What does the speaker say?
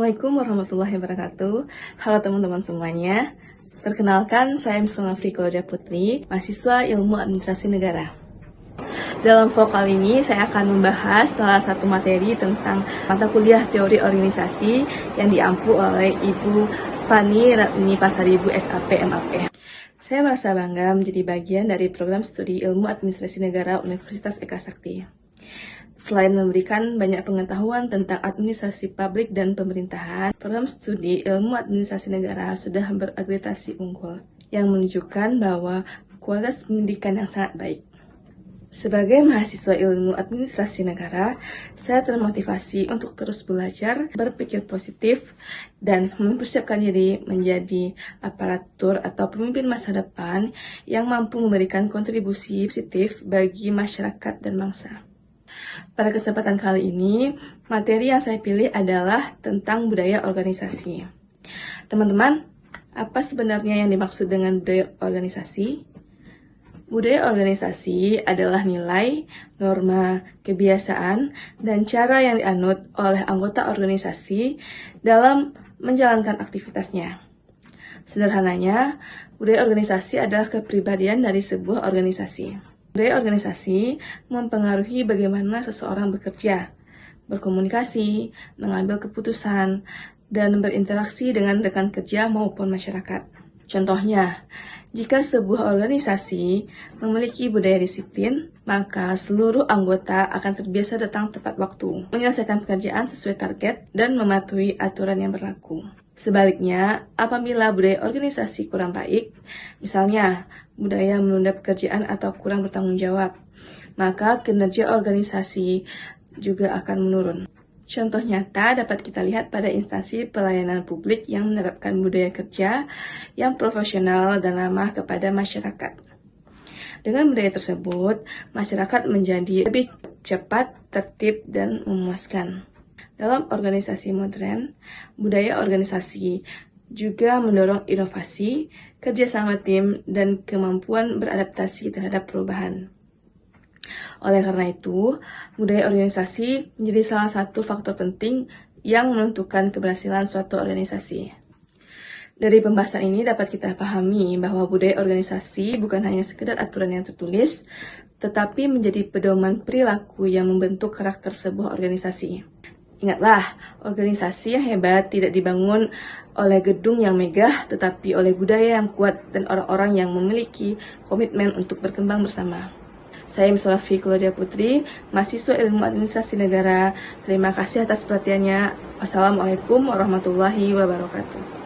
Assalamualaikum warahmatullahi wabarakatuh. Halo teman-teman semuanya. Perkenalkan, saya Miss Nafri Claudia Putri, mahasiswa Ilmu Administrasi Negara. Dalam vlog kali ini, saya akan membahas salah satu materi tentang mata kuliah teori organisasi yang diampu oleh Ibu Fani Ratni Pasaribu SAP MAP. Saya merasa bangga menjadi bagian dari program studi Ilmu Administrasi Negara Universitas Eka Sakti. Selain memberikan banyak pengetahuan tentang administrasi publik dan pemerintahan, program studi Ilmu Administrasi Negara sudah berakreditasi unggul, yang menunjukkan bahwa kualitas pendidikan yang sangat baik. Sebagai mahasiswa Ilmu Administrasi Negara, saya termotivasi untuk terus belajar, berpikir positif, dan mempersiapkan diri menjadi aparatur atau pemimpin masa depan yang mampu memberikan kontribusi positif bagi masyarakat dan bangsa. Pada kesempatan kali ini, materi yang saya pilih adalah tentang budaya organisasi. Teman-teman, apa sebenarnya yang dimaksud dengan budaya organisasi? Budaya organisasi adalah nilai, norma, kebiasaan, dan cara yang dianut oleh anggota organisasi dalam menjalankan aktivitasnya. Sederhananya, budaya organisasi adalah kepribadian dari sebuah organisasi. Budaya organisasi mempengaruhi bagaimana seseorang bekerja, berkomunikasi, mengambil keputusan, dan berinteraksi dengan rekan kerja maupun masyarakat. Contohnya, jika sebuah organisasi memiliki budaya disiplin, maka seluruh anggota akan terbiasa datang tepat waktu, menyelesaikan pekerjaan sesuai target, dan mematuhi aturan yang berlaku. Sebaliknya, apabila budaya organisasi kurang baik, misalnya budaya menunda pekerjaan atau kurang bertanggung jawab, maka kinerja organisasi juga akan menurun. Contoh nyata dapat kita lihat pada instansi pelayanan publik yang menerapkan budaya kerja yang profesional dan ramah kepada masyarakat. Dengan budaya tersebut, masyarakat menjadi lebih cepat, tertib, dan memuaskan. Dalam organisasi modern, budaya organisasi juga mendorong inovasi, kerjasama tim, dan kemampuan beradaptasi terhadap perubahan. Oleh karena itu, budaya organisasi menjadi salah satu faktor penting yang menentukan keberhasilan suatu organisasi. Dari pembahasan ini dapat kita pahami bahwa budaya organisasi bukan hanya sekedar aturan yang tertulis, tetapi menjadi pedoman perilaku yang membentuk karakter sebuah organisasi. Ingatlah, organisasi yang hebat tidak dibangun oleh gedung yang megah, tetapi oleh budaya yang kuat dan orang-orang yang memiliki komitmen untuk berkembang bersama. Saya Miss Nafri Claudia Putri, mahasiswa Ilmu Administrasi Negara. Terima kasih atas perhatiannya. Wassalamualaikum warahmatullahi wabarakatuh.